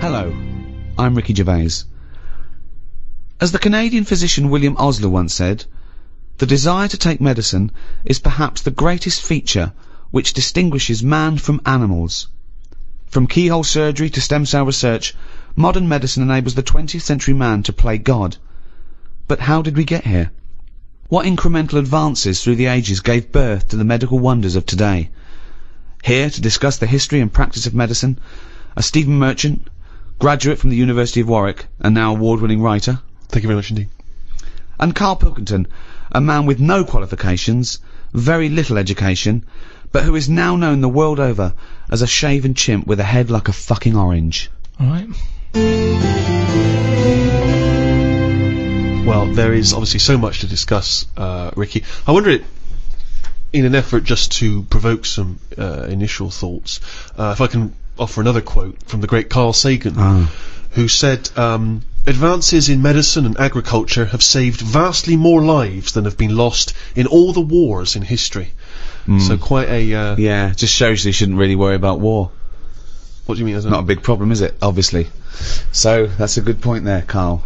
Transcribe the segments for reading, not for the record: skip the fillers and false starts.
Hello, I'm Ricky Gervais. As the Canadian physician William Osler once said, the desire to take medicine is perhaps the greatest feature which distinguishes man from animals. From keyhole surgery to stem cell research, modern medicine enables the 20th century man to play God. But how did we get here? What incremental advances through the ages gave birth to the medical wonders of today? Here to discuss the history and practice of medicine are Stephen Merchant, graduate from the University of Warwick and now award-winning writer. Thank you very much indeed. And Karl Pilkington, a man with no qualifications, very little education, but who is now known the world over as a shaven chimp with a head like a fucking orange. Alright. Well, there is obviously so much to discuss, Ricky. I wonder, in an effort just to provoke some initial thoughts, if I can offer another quote from the great Carl Sagan, who said, advances in medicine and agriculture have saved vastly more lives than have been lost in all the wars in history. So quite a... yeah, just shows you shouldn't really worry about war. What do you mean? It's not a big problem, is it? Obviously. So, that's a good point there, Carl.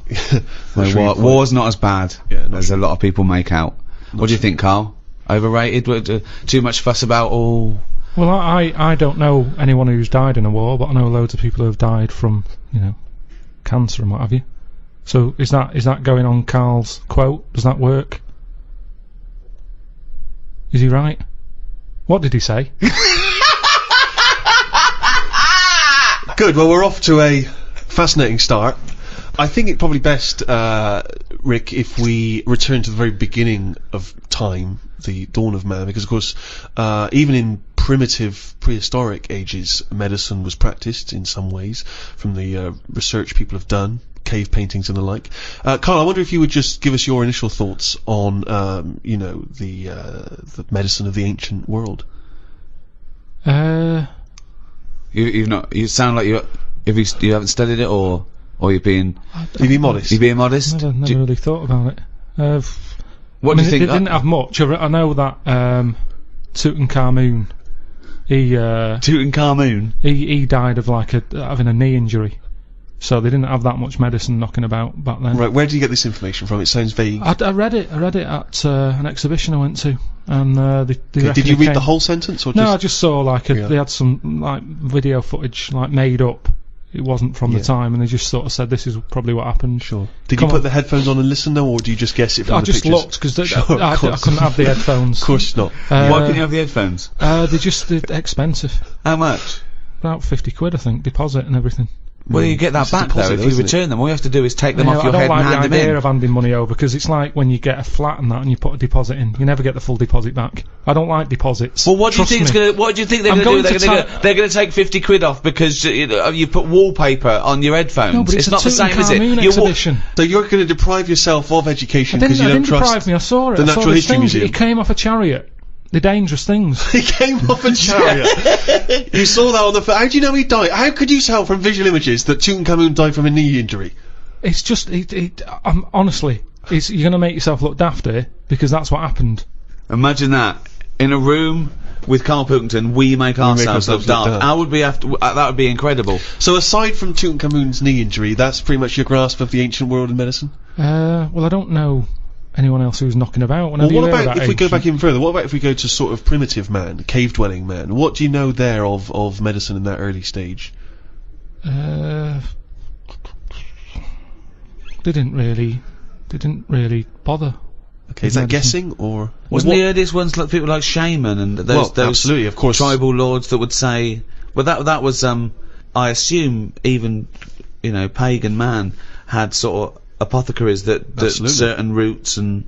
War's not as bad as a lot of people make out. What do you think, Carl? Overrated? Too much fuss about all... Well, I don't know anyone who's died in a war, but I know loads of people who have died from, you know, cancer and what have you. So is that going on Carl's quote? Does that work? Is he right? What did he say? Good, well we're off to a fascinating start. I think it's probably best, Rick, if we return to the very beginning of time, the dawn of man, because of course, even in primitive prehistoric ages, medicine was practiced in some ways, from the research people have done, cave paintings and the like. Karl, I wonder if you would just give us your initial thoughts on, you know, the medicine of the ancient world. You've not. You sound like you haven't studied it, or you're being. You're being modest. You're being modest. Never really thought about it. What do you think? They didn't have much. I know that Tutankhamun. Tutankhamun. He died of having a knee injury, so they didn't have that much medicine knocking about back then. Right. Where do you get this information from? It sounds vague. I read it at an exhibition I went to, and did you read the whole sentence, or just... No, I just saw they had some video footage made up. It wasn't from the time, and they just sort of said this is probably what happened. Sure. Did you put the headphones on and listen though, or do you just guess it from the pictures? I just looked because I couldn't have the headphones. Of course not. Why couldn't you have the headphones? They're expensive. How much? About 50 quid, I think, deposit and everything. Well, you get that back though if you return them. All you have to do is take them off your head and hand them in. I don't like the idea of handing money over, because it's like when you get a flat and that and you put a deposit in, you never get the full deposit back. I don't like deposits. Well, what do you think they're going to do? They're going to take 50 quid off because you put wallpaper on your headphones. No, but it's not the same, is it? Exhibition. So you're going to deprive yourself of education because you don't trust. Deprive me. I saw it. The Natural History Museum. He came off a chariot. The dangerous things. He came off a chariot. You saw that on the... How do you know he died? How could you tell from visual images that Tutankhamun died from a knee injury? It's just... honestly, you're going to make yourself look daft here, because that's what happened. Imagine that. In a room with Karl Pilkington, we make ourselves look daft. That would be incredible. So aside from Tutankhamun's knee injury, that's pretty much your grasp of the ancient world in medicine? Well, I don't know anyone else who's knocking about. Well, what about if we go back even further? What about if we go to sort of primitive man, cave-dwelling man? What do you know there of medicine in that early stage? They didn't really bother. Okay, is that guessing, or wasn't the earliest ones like people like shaman and those absolutely, of course, tribal lords that would say, well, that was I assume even pagan man had sort of apothecaries that certain roots and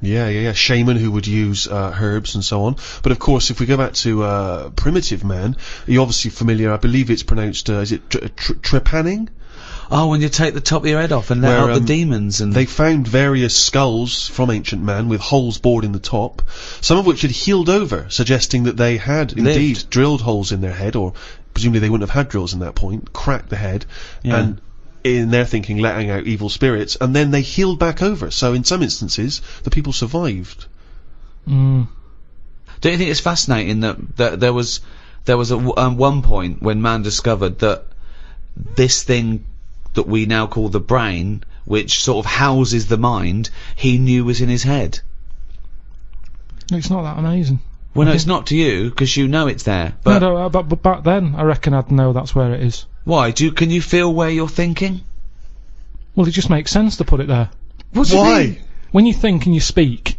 shaman who would use herbs and so on. But of course, if we go back to primitive man, you're obviously familiar. I believe it's pronounced is it trepanning? Oh, when you take the top of your head off and let out the demons. And they found various skulls from ancient man with holes bored in the top, some of which had healed over, suggesting that they had indeed drilled holes in their head, or presumably they wouldn't have had drills in that point, cracked the head, and in their thinking letting out evil spirits, and then they healed back over. So in some instances the people survived. Don't you think it's fascinating that there was one point when man discovered that this thing that we now call the brain, which sort of houses the mind, he knew was in his head. It's not that amazing. Well, no, it's not to you, because you know it's there. But but back then, I reckon I'd know that's where it is. why? Can you feel where you're thinking? Well, it just makes sense to put it there. What do you mean? When you think and you speak,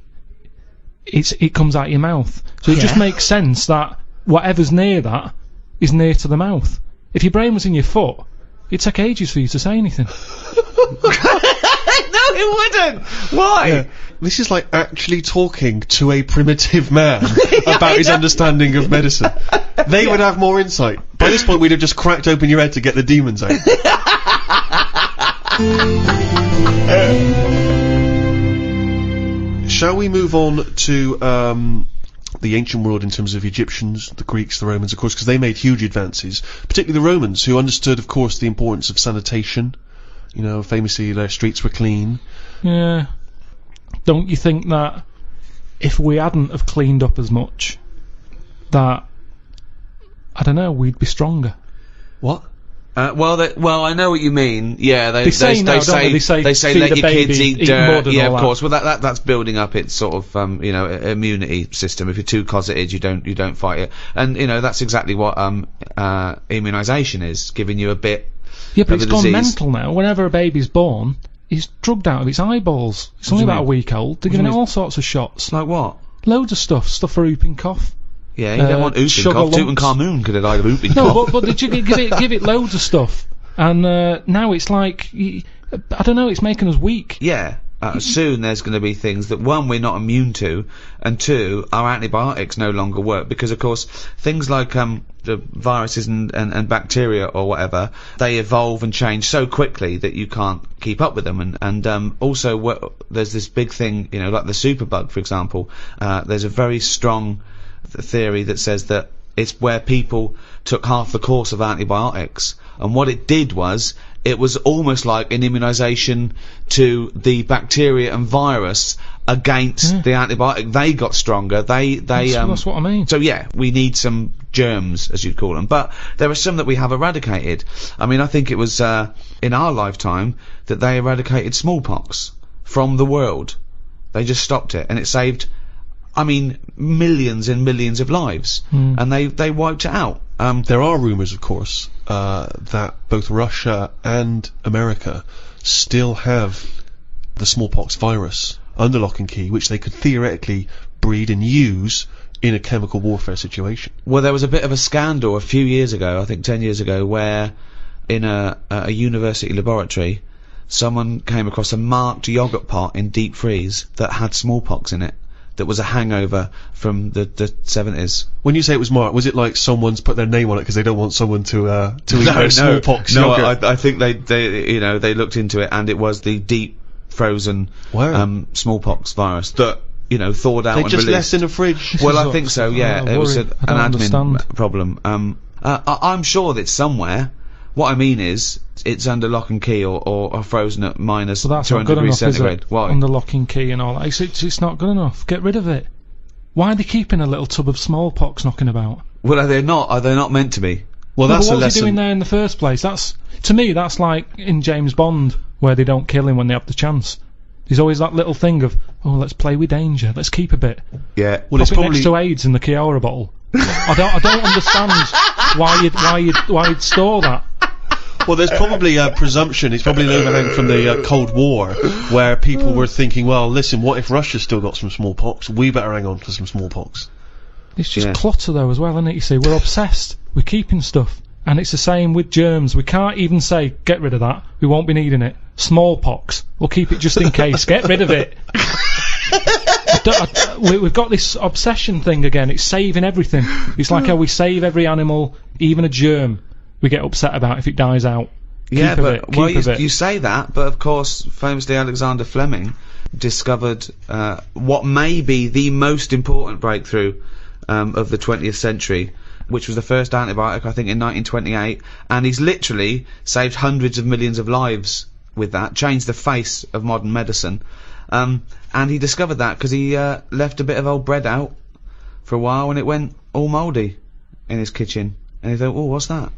it comes out your mouth. So it just makes sense that whatever's near that is near to the mouth. If your brain was in your foot, it'd take ages for you to say anything. No, it wouldn't! Why? Yeah. This is like actually talking to a primitive man about his understanding of medicine. They would have more insight. By this point, we'd have just cracked open your head to get the demons out. Shall we move on to the ancient world in terms of Egyptians, the Greeks, the Romans, of course, because they made huge advances, particularly the Romans, who understood, of course, the importance of sanitation. You know, famously, their streets were clean. Yeah. Don't you think that if we hadn't have cleaned up as much, that, I don't know, we'd be stronger? What? Well, I know what you mean. Yeah, they say say let your kids eat dirt. mud and Yeah, all of that. course. Well, that's building up its sort of immunity system. If you're too cosseted, you don't fight it. And that's exactly what immunisation is, giving you a bit. Yeah, but of it's the gone disease. mental now. Whenever a baby's born, he's drugged out of its eyeballs. It's only do you about a mean? week old. They're do you giving it mean? all sorts of shots. Like what? Loads of stuff for whooping cough. Yeah, you don't want whooping sugar cough. lumps. Tutankhamun could have died of whooping No, cough. but did you give it loads of stuff? And now it's like, I don't know, it's making us weak. Yeah. Soon there's going to be things that, one, we're not immune to, and two, our antibiotics no longer work, because of course things like the viruses and bacteria or whatever, they evolve and change so quickly that you can't keep up with them. And also there's this big thing, like the superbug, for example. There's a very strong theory that says that it's where people took half the course of antibiotics, and what it did was, it was almost like an immunisation to the bacteria and virus against the antibiotic. They got stronger. That's what I mean. So yeah, we need some germs, as you'd call them, but there are some that we have eradicated. I mean, I think it was in our lifetime that they eradicated smallpox from the world. They just stopped it, and it saved, millions and millions of lives, and they wiped it out. There are rumours, of course, that both Russia and America still have the smallpox virus under lock and key, which they could theoretically breed and use in a chemical warfare situation. Well, there was a bit of a scandal a few years ago, I think 10 years ago, where in a university laboratory, someone came across a marked yogurt pot in deep freeze that had smallpox in it. That was a hangover from the 70s. When you say it was marked, was it like someone's put their name on it because they don't want someone to eat their smallpox No, yogurt? I think they looked into it, and it was the deep frozen smallpox virus that thawed out They and just released. left in a fridge. Well, I think so. Yeah, it was an I don't admin understand. problem. I'm sure that it's somewhere. What I mean is, it's under lock and key or frozen at minus Well, that's 200 not good degrees enough, is centigrade. it? Why? Under lock and key and all that. It's not good enough. Get rid of it. Why are they keeping a little tub of smallpox knocking about? Well, are they not meant to be? Well, No, that's but a what was he lesson. doing there in the first place? To me, that's like in James Bond, where they don't kill him when they have the chance. There's always that little thing of, let's play with danger, let's keep a bit. Yeah. Well, it's Pop it probably next to AIDS in the Kiora bottle. I don't understand why you'd store that. Well, there's probably a presumption, it's probably an overhang from the Cold War, where people were thinking, well, listen, what if Russia's still got some smallpox? We better hang on to some smallpox. It's just clutter though as well, isn't it? You see, we're obsessed. We're keeping stuff. And it's the same with germs. We can't even say, get rid of that. We won't be needing it. Smallpox. We'll keep it just in case. Get rid of it. We've got this obsession thing again. It's saving everything. It's like how we save every animal, even a germ. We get upset about if it dies out. Yeah, Keep but you say that, but of course, famously Alexander Fleming discovered what may be the most important breakthrough of the 20th century, which was the first antibiotic, I think, in 1928, and he's literally saved hundreds of millions of lives with that, changed the face of modern medicine, and he discovered that because he left a bit of old bread out for a while, and it went all mouldy in his kitchen, and he thought, what's that?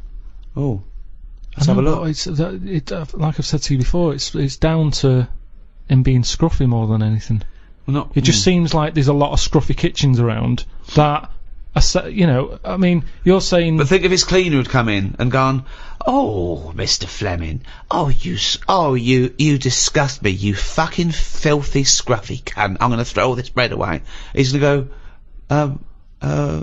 Let's have a look. Like I've said to you before, it's down to him being scruffy more than anything. Well, It just seems like there's a lot of scruffy kitchens around that. I mean, you're saying. But think if his cleaner had come in and gone, "Oh, Mr. Fleming, you disgust me, you fucking filthy scruffy cunt. I'm gonna throw all this bread away." He's gonna go,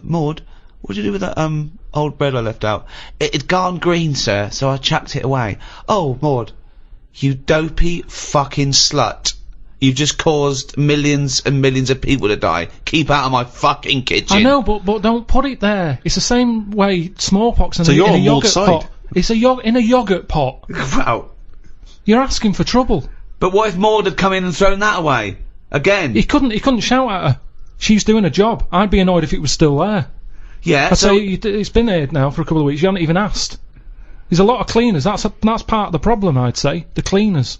Maud, what did you do with that old bread I left out? It'd gone green, sir, so I chucked it away. Oh, Maud, you dopey fucking slut. You've just caused millions and millions of people to die. Keep out of my fucking kitchen. I know, but don't put it there. It's the same way smallpox in So a you're on yogurt Maud's pot. side. It's in a yogurt pot. Wow. You're asking for trouble. But what if Maud had come in and thrown that away? Again? He couldn't shout at her. She's doing a job. I'd be annoyed if it was still there. Yeah, I'd so... say it's been here now for a couple of weeks. You haven't even asked. There's a lot of cleaners. That's part of the problem, I'd say. The cleaners.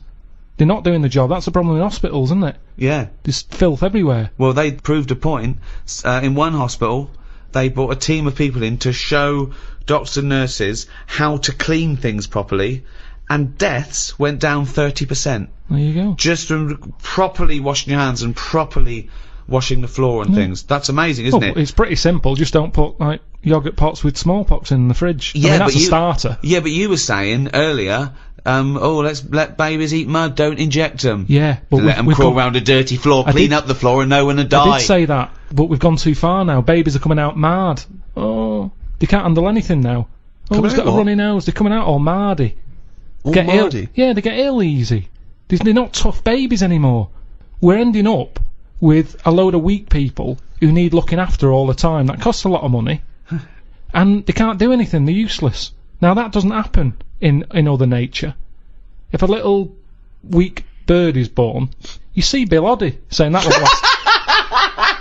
They're not doing the job. That's the problem in hospitals, isn't it? Yeah. There's filth everywhere. Well, they proved a point. In one hospital, they brought a team of people in to show doctors and nurses how to clean things properly, and deaths went down 30%. There you go. Just from properly washing your hands and properly washing the floor and things. That's amazing, isn't it? It's pretty simple. Just don't put, like, yogurt pots with smallpox in the fridge. Yeah, I mean, that's but a starter. Yeah, but you were saying earlier... let's let babies eat mud, don't inject them. Yeah, but let them crawl around a dirty floor, clean up the floor and no one will die. I did say that, but we've gone too far now. Babies are coming out mad. Oh, they can't handle anything now. Oh, he's got a runny nose. They're coming out all mardy. Get ill. Yeah, they get ill easy. They're not tough babies anymore. We're ending up with a load of weak people who need looking after all the time. That costs a lot of money. And they can't do anything. They're useless. Now, that doesn't happen in other nature. If a little weak bird is born, you see Bill Oddie saying that won't last.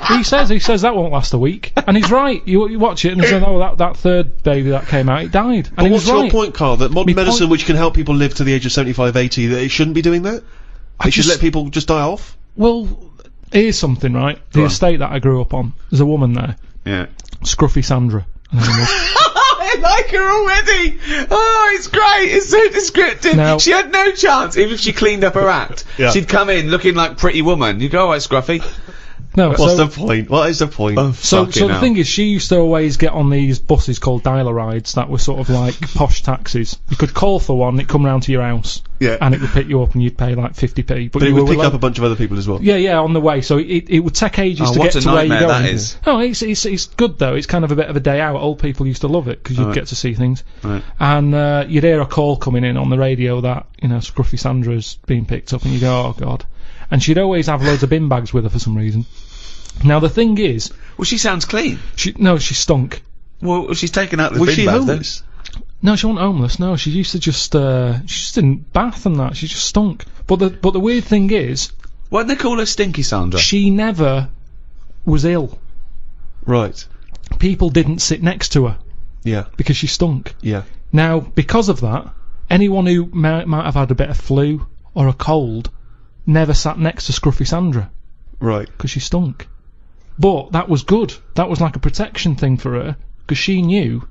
he says that won't last a week, and he's right. You watch it and he says, "Oh, that third baby that came out, it died." But and what's your point, Carl? That modern medicine, which can help people live to the age of 75, 80, that it shouldn't be doing that? It should let people just die off? Well, here's something, right? The estate that I grew up on, there's a woman there. Yeah. Scruffy Sandra. I like her already. Oh, it's great. It's so descriptive. Now, she had no chance, even if she cleaned up her act. Yeah. She'd come in looking like Pretty Woman. You go, "All right, Scruffy." No, What's the point? What is the point? Oh, So the thing is, she used to always get on these buses called dialer rides that were sort of like posh taxis. You could call for one, it'd come round to your house, and it would pick you up and you'd pay like 50p. But it would pick up a bunch of other people as well. Yeah, on the way. So it would take ages to get to where you're going. That is. Oh, it's good though. It's kind of a bit of a day out. Old people used to love it because you'd get to see things. Right. And you'd hear a call coming in on the radio that, Scruffy Sandra's being picked up, and you go, "Oh God." And she'd always have loads of bin bags with her for some reason. Now the thing is, Well, she sounds clean. she stunk. Well, she's taken out the Was bin she bag, homeless? No, she wasn't homeless. No, she used to she just didn't bath and that. She just stunk. But the weird thing is, Why didn't they call her Stinky Sandra? she never was ill. Right. People didn't sit next to her Yeah. because she stunk. Yeah. Now, because of that, anyone who might have had a bit of flu or a cold never sat next to Scruffy Sandra Right. because she stunk. But that was good. That was like a protection thing for her, because she knew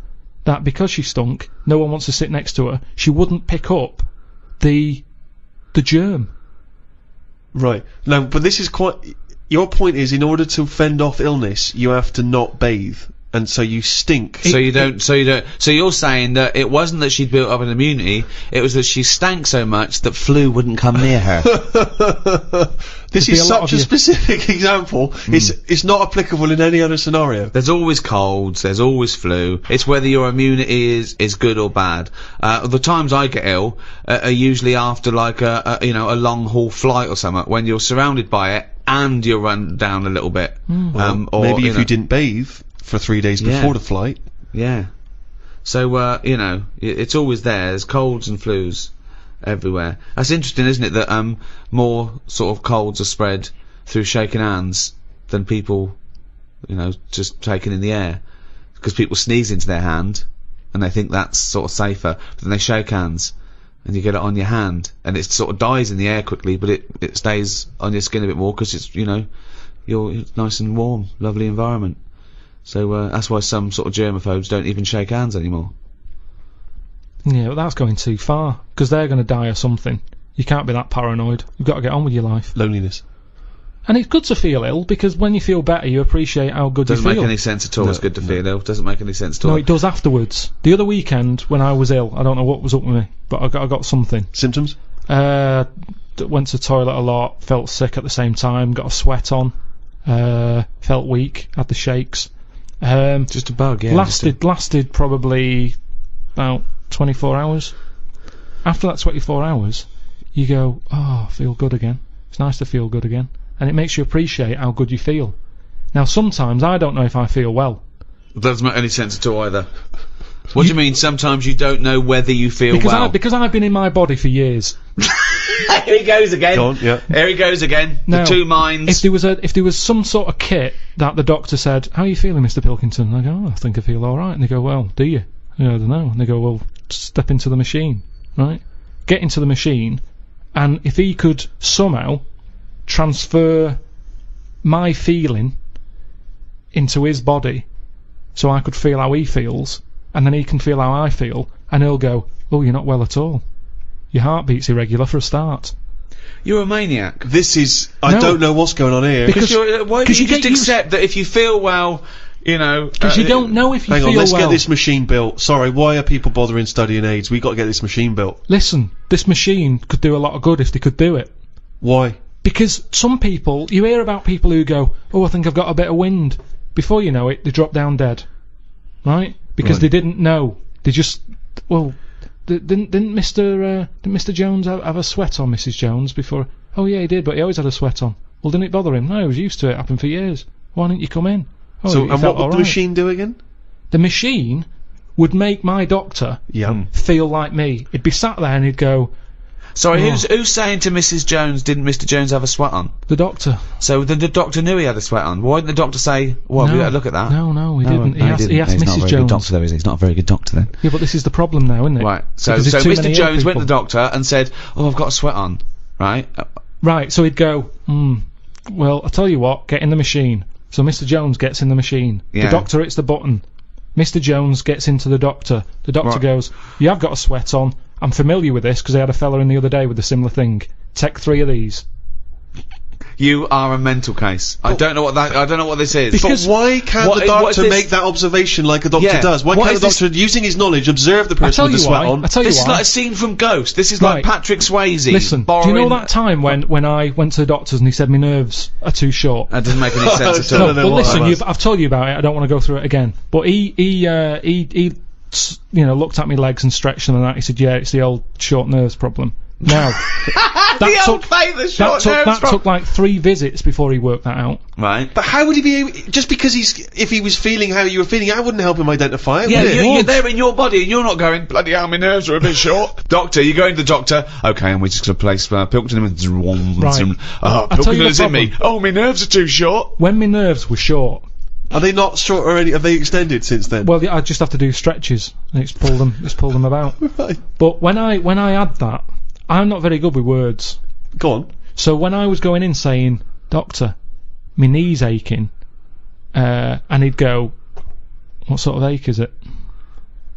that because she stunk, no one wants to sit next to her. She wouldn't pick up the germ. Right. Now, but this is quite... Your point is, in order to fend off illness, you have to not bathe, and so you stink. So you're saying that it wasn't that she'd built up an immunity, it was that she stank so much that flu wouldn't come near her. This is such a specific example. It's not applicable in any other scenario. There's always colds, there's always flu. It's whether your immunity is good or bad. The times I get ill are usually after like a long haul flight or something, when you're surrounded by it and you're run down a little bit. Or maybe if you didn't bathe for 3 days before the flight. Yeah. So, it's always there. There's colds and flus everywhere. That's interesting, isn't it, that more sort of colds are spread through shaking hands than people, just taking in the air. Because people sneeze into their hand, and they think that's sort of safer. But then they shake hands, and you get it on your hand, and it sort of dies in the air quickly, but it stays on your skin a bit more, because it's, you're nice and warm, lovely environment. So that's why some sort of germaphobes don't even shake hands anymore. Yeah, but that's going too far, because they're going to die or something. You can't be that paranoid. You've got to get on with your life. Loneliness. And it's good to feel ill, because when you feel better, you appreciate how good you feel. Doesn't make any sense at all. It's good to feel ill. Doesn't make any sense at all. No, it does afterwards. The other weekend, when I was ill, I don't know what was up with me, but I got something. Symptoms? Went to the toilet a lot, felt sick at the same time, got a sweat on, felt weak, had the shakes. Just a bug, yeah. Lasted probably about 24 hours. After that 24 hours, you go, oh, I feel good again. It's nice to feel good again. And it makes you appreciate how good you feel. Now, sometimes I don't know if I feel well. It doesn't make any sense at all either. What do you mean, sometimes you don't know whether you feel well? Because I've been in my body for years. Here he goes again. Go on, yeah. Here he goes again. Now, the two minds. If there was some sort of kit that the doctor said, how are you feeling, Mr. Pilkington? And I go, oh, I think I feel alright. And they go, well, do you? I go, I don't know. And they go, well, step into the machine, right? Get into the machine, and if he could somehow transfer my feeling into his body so I could feel how he feels, and then he can feel how I feel, and he'll go, oh, you're not well at all. Your heartbeat's irregular for a start. You're a maniac. This is... I don't know what's going on here. Because why don't you just accept that if you feel well, you know... Because you don't know if you feel well. Hang on, let's get this machine built. Sorry, why are people bothering studying AIDS? We got to get this machine built. Listen, this machine could do a lot of good if they could do it. Why? Because some people... You hear about people who go, oh, I think I've got a bit of wind. Before you know it, they drop down dead. Right? Because they didn't know. They just... Well... Didn't Mr. Jones have a sweat on, Mrs. Jones, before? Oh yeah, he did, but he always had a sweat on. Well, didn't it bother him? No, he was used to it. Happened for years. Why didn't you come in? Oh, So, and what would the right. machine do again? The machine would make my doctor feel like me. He'd be sat there and he'd go... Sorry, who's saying to Mrs. Jones, didn't Mr. Jones have a sweat on? The doctor. So the doctor knew he had a sweat on. Why didn't the doctor say, well, No. we better look at that? No, he didn't. He asked He's Mrs. not a very Jones. good doctor, though, is he? He's not a very good doctor, then. Yeah, but this is the problem now, isn't it? Right, so Because there's too Mr. many Jones ill went to the people. doctor and said, oh, I've got a sweat on, right? Right, so he'd go, well, I'll tell you what, get in the machine. So Mr. Jones gets in the machine. Yeah. The doctor hits the button. Mr. Jones gets into the doctor. The doctor goes, you have got a sweat on. I'm familiar with this because I had a fella in the other day with a similar thing. Take 3 of these. You are a mental case. I don't know what this is. Because- But why can't what the is doctor this- make that observation like a doctor Yeah, does? Why what can't the is doctor, using his knowledge, observe the I person tell with you the sweat why. on? I tell you This is why. like a scene from Ghost. This is like Right. Patrick Swayze. Listen, do you borrowing- know that time when I went to the doctor's and he said my nerves are too short? That doesn't make any sense at No, all. no, Well, what listen, I was- I've told you about it. I don't want to go through it again. But he looked at my legs and stretched them and that. He said, yeah, it's the old short nerves problem. Now, The old famous short nerves that problem. took like 3 visits before he worked that out. Right. But how would he be able... Just because if he was feeling how you were feeling, I wouldn't help him identify it, Yeah, would it? you're there in your body and you're not going, bloody hell, my nerves are a bit short. Doctor, you go into the doctor, okay, and we're just going to place Pilkington in. Right. Oh, I'll tell you the Pilkington's in me. problem. Oh, my nerves are too short. When my nerves were short, Are they not short already? Have they extended since then? well, I just have to do stretches and it's pull them about. Right. But when I had that, I'm not very good with words. Go on. So when I was going in saying, doctor, my knee's aching, and he'd go, what sort of ache is it?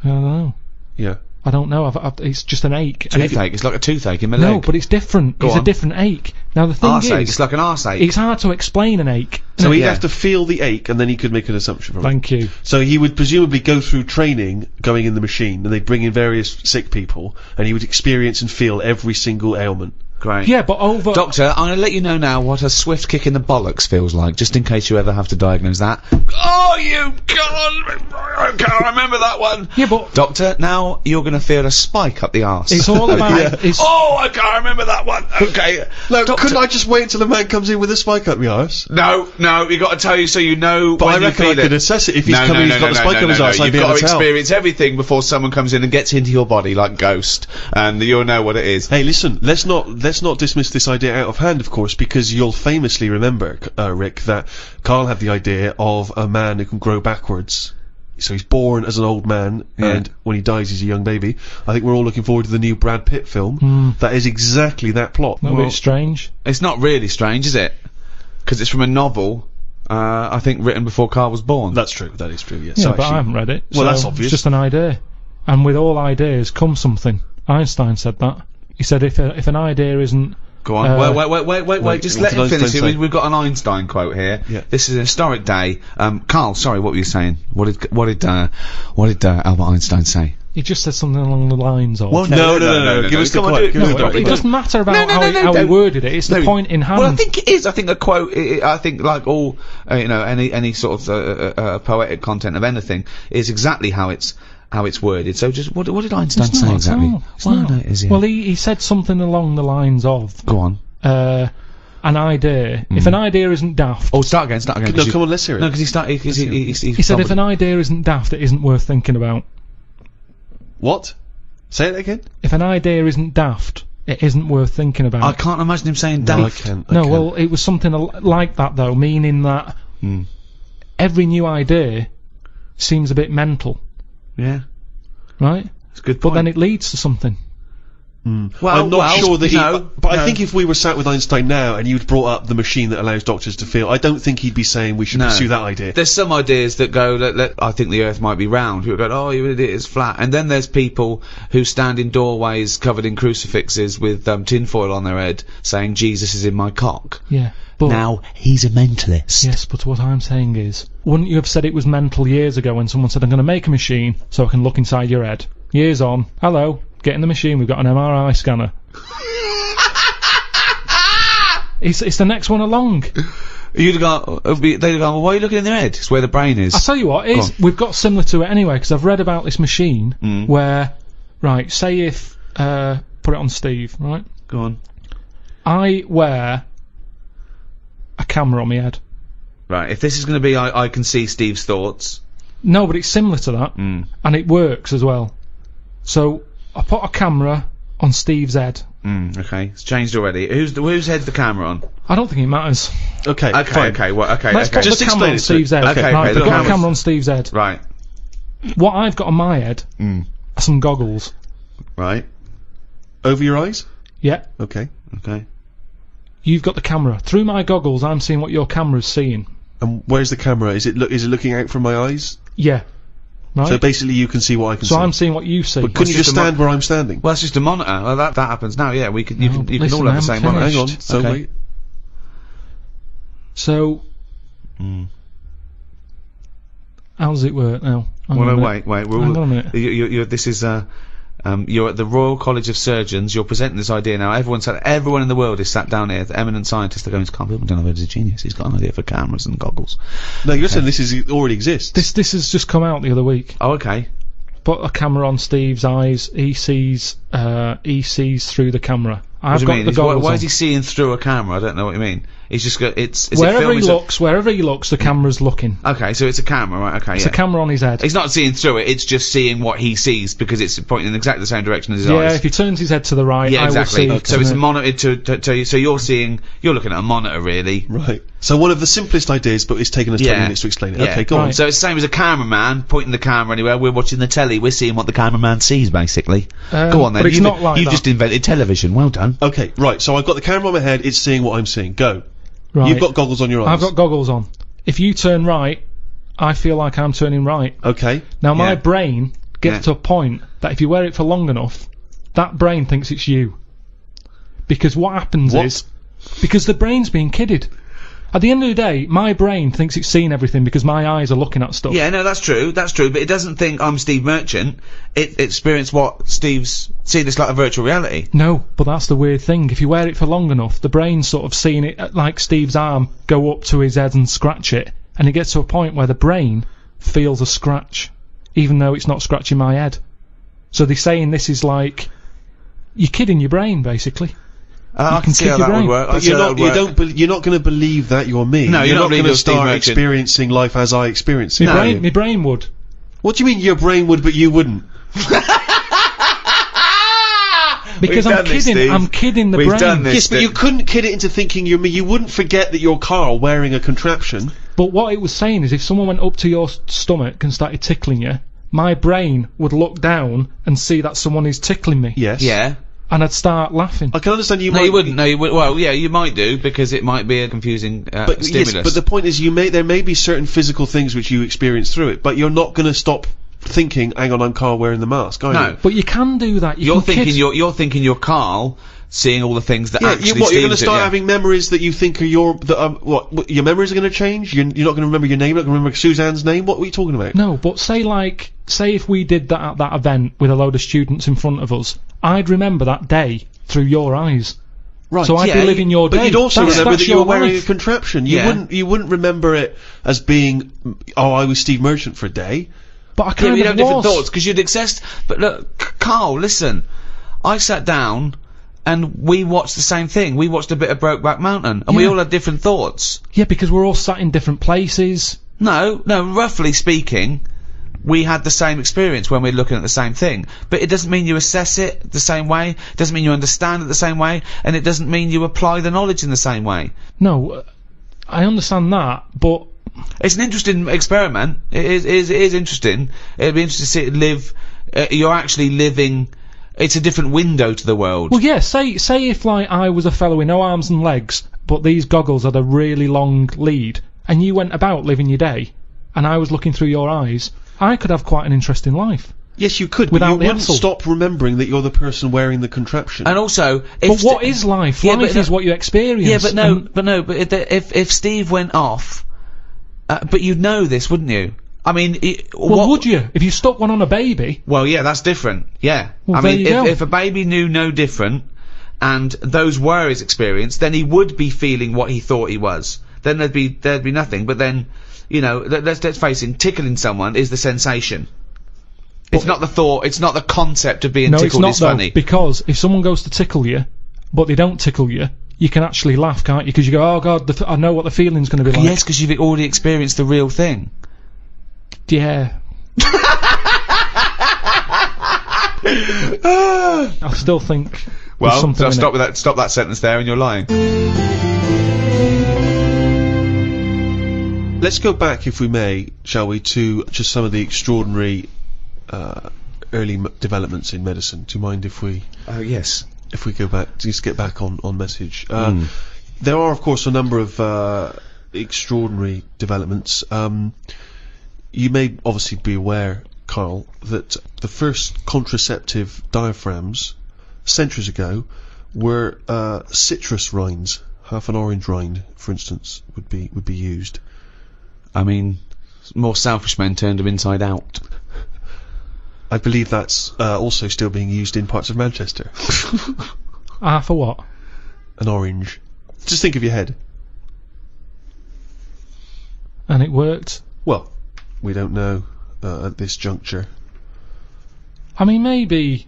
I don't know. Yeah. I don't know. It's just an ache. And Toothache. It's like a toothache in my no, leg. but it's different. Go It's on. a different ache. Now the thing Arseache. is, It's like an arseache. it's hard to explain an ache. So he'd Yeah. have to feel the ache, and then he could make an assumption from it. Thank you. So he would presumably go through training, going in the machine, and they'd bring in various sick people, and he would experience and feel every single ailment. Great. Yeah, but over. Doctor, I'm going to let you know now what a swift kick in the bollocks feels like, just in case you ever have to diagnose that. Oh, you can't! I can't remember that one. Yeah, but Doctor, now you're going to feel a spike up the arse. it's all about. Yeah. It's, Oh, I can't remember that one. Okay. No, Doctor- couldn't I just wait until the man comes in with a spike up my arse? No, you got to tell you so you know But when I you reckon feel I could it. assess it. If he's coming, he's got the spike up his arse, I'd You've be got able to to tell. experience everything before someone comes in and gets into your body like Ghost, and you'll know what it is. Hey, listen, let's not dismiss this idea out of hand, of course, because you'll famously remember, Rick, that Karl had the idea of a man who can grow backwards. So he's born as an old man, Yeah. and when he dies, he's a young baby. I think we're all looking forward to the new Brad Pitt film. That is exactly that plot. a bit strange. It's not really strange, is it? Because it's from a novel, I think written before Karl was born. That's true. That is true. Yes. Yeah, So but I actually- haven't read it. Well, so that's obvious. It's just an idea. and with all ideas comes something. Einstein said that. He said if an idea isn't... Go on. Wait. Just let him finish. We've got an Einstein quote here. Yeah. This is a historic day. Karl, sorry, what were you saying? What did Albert Einstein say? He just said something along the lines of... Well, no. Give us the quote. It doesn't matter about how he worded it. It's the point in hand. Well, I think it is. I think a quote. I think like all, any sort of poetic content of anything is exactly how it's worded. So just what did Einstein say exactly? Well, he said something along the lines of... Go on. An idea. If an idea isn't daft... Oh, start again. No, come on, let's hear it. No, because he said if an idea isn't daft, it isn't worth thinking about. What? Say it again? If an idea isn't daft, it isn't worth thinking about. I can't imagine him saying daft. No, I can't. Well, it was something like that, though, meaning that every new idea seems a bit mental. Yeah. Right? It's a good But point. then it leads to something. Well, I'm not sure that but I think if we were sat with Einstein now and you'd brought up the machine that allows doctors to feel, I don't think he'd be saying we should pursue that idea. There's some ideas that go, I think the Earth might be round. People go, oh, you idiot, it's flat. And then there's people who stand in doorways covered in crucifixes with tinfoil on their head saying, Jesus is in my cock. Yeah. But Now, he's a mentalist. yes, but what I'm saying is, wouldn't you have said it was mental years ago when someone said, I'm going to make a machine so I can look inside your head? Years on, hello, get in the machine, we've got an MRI scanner. It's the next one along. They'd go, well, why are you looking in their head? It's where the brain is. I'll tell you what, we've got similar to it anyway, because I've read about this machine where, right, say if, put it on Steve, right? Go on. I wear a camera on my head. Right, if this is going to be I can see Steve's thoughts. No, but it's similar to that, and it works as well. So, I put a camera on Steve's head. Okay, it's changed already. Whose head's the camera on? I don't think it matters. Okay, Okay, fine. okay, well, okay, Let's okay. put Just the explain camera on it to Steve's me. head. Okay, Right, okay, we've got camera's- a camera on Steve's head. Right, What I've got on my head are some goggles. right, Over your eyes? Yeah. Okay. okay. You've got the camera. Through my goggles, I'm seeing what your camera's seeing. And where's the camera? Is it looking out from my eyes? Yeah. Right? So basically you can see what I can So see. I'm seeing what you see. But couldn't you just stand where I'm standing? Well, it's just a monitor. Well, that happens now. Yeah, we can. You can listen, all have the I'm same finished. monitor. Hang on. So Okay. wait. So, how does it work now? Hang on a Well, minute. wait. Hang on a minute. This is you're at the Royal College of Surgeons. You're presenting this idea now. Everyone in the world is sat down here. The eminent scientists are going to Karl Pilkington. He's a genius. He's got an idea for cameras and goggles. No, you're saying this already exists. This has just come out the other week. Oh, okay. Put a camera on Steve's eyes. He sees through the camera. What I've do you got mean? the goggles Why on. is he seeing through a camera? I don't know what you mean. He's just got it's Wherever he looks, the camera's looking. Okay, so it's a camera, right? Okay, It's yeah. a camera on his head. He's not seeing through it. It's just seeing what he sees because it's pointing in exactly the same direction as his Yeah, eyes. if he turns his head to the right, Yeah, exactly. I will see. So it's monitored to tell you. So you're looking at a monitor, really. Right. So one of the simplest ideas, but it's taken us 20 minutes to explain it. Yeah. Okay, go on. Right. So it's the same as a cameraman pointing the camera anywhere. We're watching the telly. We're seeing what the cameraman sees, basically. Go on then. but it's not like you that. just invented television. Well done. Okay, right. So I've got the camera on my head. It's seeing what I'm seeing. Go. Right. You've got goggles on your eyes. I've got goggles on. If you turn right, I feel like I'm turning right. Okay. Now my Yeah. brain gets Yeah. to a point that if you wear it for long enough, that brain thinks it's you. Because what happens What? is, because the brain's being kidded. At the end of the day, my brain thinks it's seeing everything because my eyes are looking at stuff. Yeah, no, that's true. That's true. But it doesn't think I'm Steve Merchant. It experienced what Steve's see this like a virtual reality. No, but that's the weird thing. If you wear it for long enough, the brain's sort of seeing it like Steve's arm go up to his head and scratch it, and it gets to a point where the brain feels a scratch, even though it's not scratching my head. So they're saying this is like you're kidding your brain, basically. I can see kick how your that would brain. work. I But see you're how not. that would work. You're not going to believe that you're me. No, you're not going believing to you're Steve start Merchant. experiencing life as I experience it. No. My brain would. What do you mean your brain would, but you wouldn't? Because We've I'm done this, kidding. Steve. I'm kidding the We've brain. done this. Yes, but you couldn't kid it into thinking you're me. You wouldn't forget that you're Karl wearing a contraption. But what it was saying is if someone went up to your stomach and started tickling you, my brain would look down and see that someone is tickling me. Yes. Yeah. And I'd start laughing. I can understand you No, might. you wouldn't. No, you would. Well, yeah, you might do because it might be a confusing But stimulus. yes, but the point is, there may be certain physical things which you experience through it, but you're not going to stop thinking, hang on, I'm Carl wearing the mask, are No. you? But you can do that. You're thinking you're Carl, seeing all the things that actually. What, you're going to Steve's start having memories that you think are what, your memories are going to change? You're not going to remember your name, you're not going to remember Suzanne's name? What were you talking about? No, but say if we did that at that event with a load of students in front of us, I'd remember that day through your eyes. Right. So I'd be living your day. But you'd also remember that you were wearing life. a contraption. You wouldn't remember it as being, I was Steve Merchant for a day. But I kind you'd of have different was. thoughts because you'd access. But look, Carl, listen. I sat down and we watched the same thing. We watched a bit of Brokeback Mountain, and we all had different thoughts. Yeah, because we're all sat in different places. No, roughly speaking, we had the same experience when we're looking at the same thing. But it doesn't mean you assess it the same way, it doesn't mean you understand it the same way, and it doesn't mean you apply the knowledge in the same way. No, I understand that, but... It's an interesting experiment. It is interesting. It'd be interesting to see it live... you're actually living... It's a different window to the world. Well, yeah, say if, like, I was a fellow with no arms and legs, but these goggles had a really long lead, and you went about living your day, and I was looking through your eyes... I could have quite an interesting life. Yes, you could, Without but you wouldn't stop remembering that you're the person wearing the contraption. And also, but what is life? Life is what you experience. Yeah, but if Steve went off, but you'd know this, wouldn't you? I mean, would you? If you stuck one on a baby? Well, yeah, that's different. Yeah, well, I mean, if a baby knew no different, and those were his experience, then he would be feeling what he thought he was. Then there'd be nothing. But then. You know, let's face it, tickling someone is the sensation. It's not the thought, it's not the concept of being tickled is funny. Because if someone goes to tickle you, but they don't tickle you, you can actually laugh, can't you? Because you go, oh God, I know what the feeling's going to be like. Yes, because you've already experienced the real thing. Yeah. I still think... Well, stop that sentence there and you're lying. Let's go back, if we may, shall we, to just some of the extraordinary early developments in medicine. Do you mind if we... yes. If we go back, just get back on message. There are, of course, a number of extraordinary developments. You may obviously be aware, Carl, that the first contraceptive diaphragms, centuries ago, were citrus rinds. Half an orange rind, for instance, would be used. I mean, more selfish men turned them inside out. I believe that's also still being used in parts of Manchester. For what? An orange. Just think of your head. And it worked? Well, we don't know at this juncture. I mean, maybe...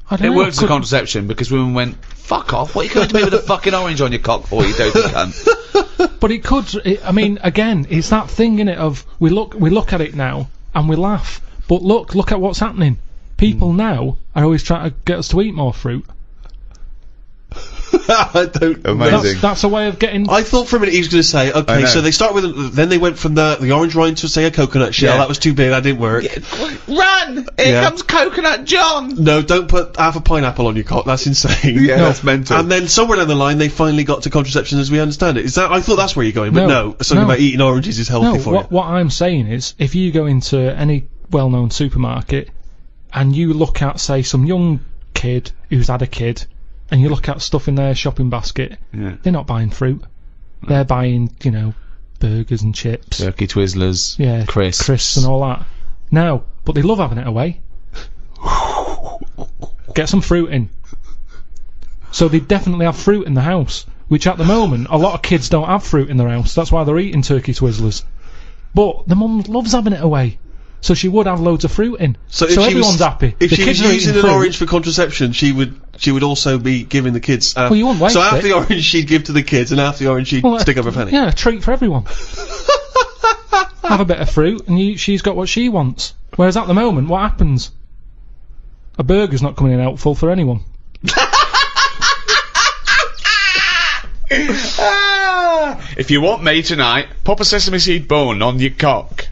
I don't know. It worked as a contraception because women went, fuck off, what are you going to me with a fucking orange on your cock for, you dirty cunt? But it could, I mean, again, it's that thing, innit, of we look at it now and we laugh, but look at what's happening. People now are always trying to get us to eat more fruit. I don't. Amazing. That's a way of getting. I thought for a minute he was going to say, okay, so they start with, then they went from the orange rind to say a coconut shell. That was too big. That didn't work. Run! Here comes Coconut John. No, don't put half a pineapple on your cock. That's insane. Yeah, that's mental. And then somewhere down the line, they finally got to contraception as we understand it. Is that? I thought that's where you're going, but no. Something about eating oranges is healthy for you. What I'm saying is, if you go into any well-known supermarket and you look at, say, some young kid who's had a kid, and you look at stuff in their shopping basket, they're not buying fruit. They're buying, you know, burgers and chips. Turkey Twizzlers. Crisps and all that. No, but they love having it away. Get some fruit in. So they definitely have fruit in the house, which at the moment, a lot of kids don't have fruit in their house. That's why they're eating Turkey Twizzlers. But the mum loves having it away. So she would have loads of fruit in. So everyone's happy. If she was using an orange for contraception, she would also be giving the kids. Well, you won't waste so half the orange she'd give to the kids, and half the orange she'd stick up her fanny. Yeah, a treat for everyone. Have a bit of fruit, and she's got what she wants. Whereas at the moment, what happens? A burger's not coming in helpful for anyone. If you want me tonight, pop a sesame seed bone on your cock.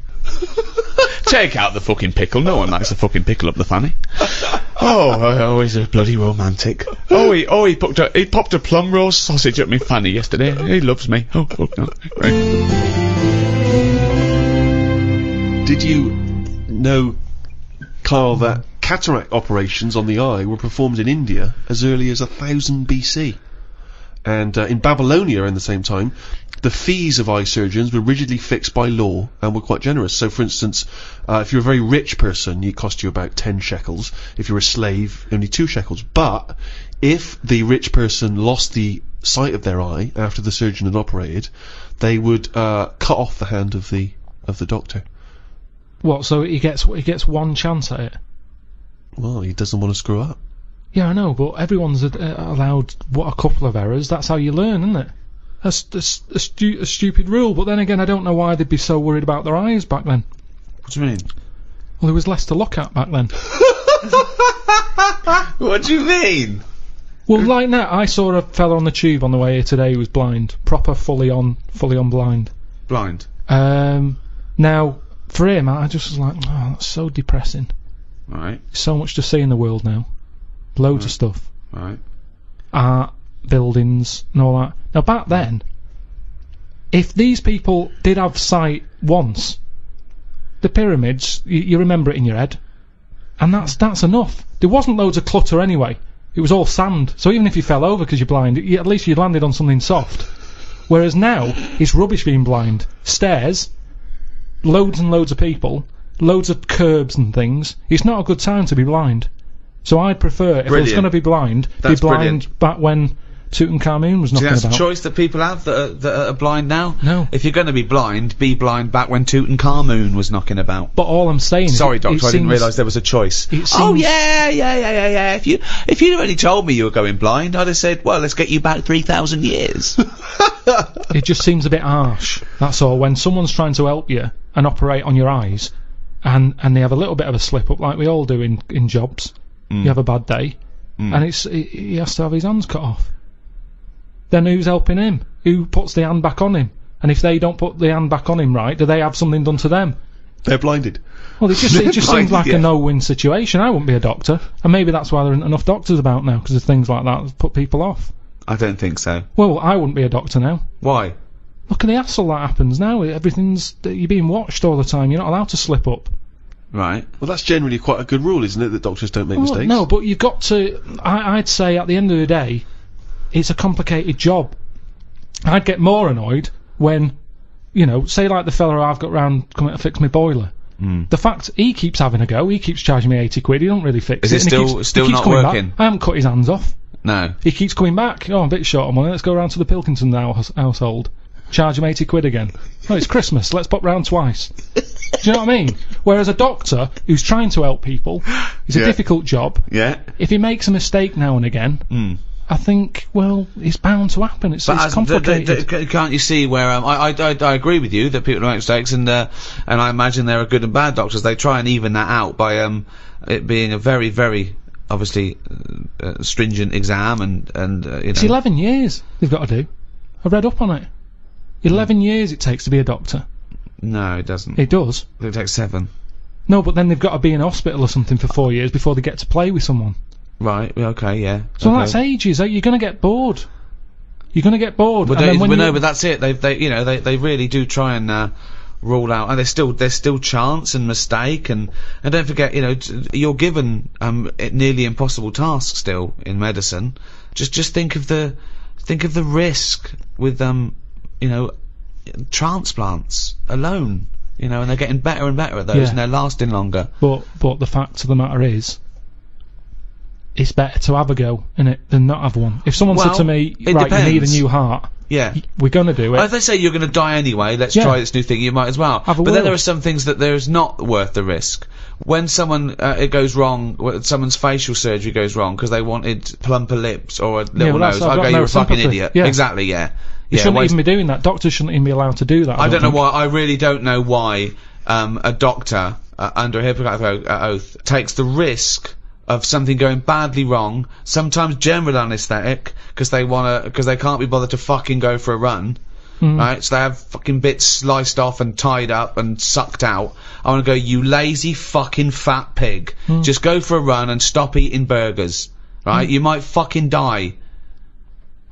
Take out the fucking pickle. No one likes a fucking pickle up the fanny. Oh, he's a bloody romantic. He popped a plum roast sausage up my fanny yesterday. He loves me. Oh no. Right. Did you know, Karl, that cataract operations on the eye were performed in India as early as 1000 BC. And in Babylonia, in the same time, the fees of eye surgeons were rigidly fixed by law and were quite generous. So, for instance, if you're a very rich person, it cost you about 10 shekels. If you're a slave, only 2 shekels. But if the rich person lost the sight of their eye after the surgeon had operated, they would cut off the hand of the doctor. What? So he gets one chance at it? Well, he doesn't want to screw up. Yeah, I know, but everyone's allowed a couple of errors. That's how you learn, isn't it? That's a stupid rule. But then again, I don't know why they'd be so worried about their eyes back then. What do you mean? Well, there was less to look at back then. What do you mean? Well, like now, I saw a fella on the tube on the way here today who was blind. Proper, fully on blind. Blind? Now, for him, I just was like, oh, that's so depressing. Right. So much to see in the world now. Loads of stuff. Right. Art, buildings, and all that. Now, back then, if these people did have sight once, the pyramids, you remember it in your head, and that's enough. There wasn't loads of clutter anyway. It was all sand. So even if you fell over because you're blind, at least you landed on something soft. Whereas now, it's rubbish being blind. Stairs, loads and loads of people, loads of curbs and things. It's not a good time to be blind. So I'd prefer, if I was going to be blind, That's be blind brilliant. back when Tutankhamun was See, knocking that's about. a choice that people have that are blind now. No. If you're going to be blind back when Tutankhamun was knocking about. But all I'm saying Sorry, is... Doctor, I didn't realise there was a choice. Oh, yeah. If you'd already told me you were going blind, I'd have said, well, let's get you back 3,000 years. It just seems a bit harsh, that's all. When someone's trying to help you and operate on your eyes, and they have a little bit of a slip-up, like we all do in jobs. You have a bad day, and he has to have his hands cut off. Then who's helping him? Who puts the hand back on him? And if they don't put the hand back on him right, do they have something done to them? They're blinded. Well, it just seems like yeah. a no-win situation. I wouldn't be a doctor, and maybe that's why there aren't enough doctors about now, because of things like that that put people off. I don't think so. Well, I wouldn't be a doctor now. Why? Look at the hassle that happens now. You're being watched all the time. You're not allowed to slip up. Right. Well, that's generally quite a good rule, isn't it, that doctors don't make mistakes? No, but you've got to... I'd say at the end of the day, it's a complicated job. I'd get more annoyed when, say like the fella I've got round coming to fix my boiler. The fact he keeps having a go, he keeps charging me 80 quid, he don't really fix it. Is it still not working? I haven't cut his hands off. No. He keeps coming back. Oh, I'm a bit short on money, let's go round to the Pilkington household. Charge him 80 quid again. Oh, it's Christmas, let's pop round twice. Do you know what I mean? Whereas a doctor who's trying to help people, it's a difficult job. Yeah. If he makes a mistake now and again, I think, well, it's bound to happen. It's complicated. Can't you see where I agree with you that people make mistakes, and I imagine there are good and bad doctors. They try and even that out by it being a very, very obviously stringent exam, and It's 11 years they've got to do. I read up on it. 11 years it takes to be a doctor. No, it doesn't. It does. It takes 7. No, but then they've got to be in a hospital or something for 4 years before they get to play with someone. Right. Okay. Yeah. So okay. that's ages. You're going to get bored. You're going to get bored. But and but that's it. They really do try and rule out, and there's still chance and mistake, and don't forget, you're given nearly impossible tasks still in medicine. Just think of the risk with transplants alone. And they're getting better and better at those, and they're lasting longer. But the fact of the matter is, it's better to have a go, innit, than not have one. If someone said to me, right, depends. you need a new heart, we're going to do it. If they say you're going to die anyway, let's try this new thing, you might as well. But then there are some things that there's not worth the risk. When someone, it goes wrong, someone's facial surgery goes wrong because they wanted plumper lips or a little nose, I'll go, you're a fucking idiot. Yeah. Exactly, yeah. You shouldn't even be doing that. Doctors shouldn't even be allowed to do that. I don't know why. I really don't know why a doctor under a Hippocratic oath takes the risk of something going badly wrong, sometimes general anaesthetic, because they can't be bothered to fucking go for a run. Right, so they have fucking bits sliced off and tied up and sucked out. I want to go, you lazy fucking fat pig. Just go for a run and stop eating burgers. Right, you might fucking die.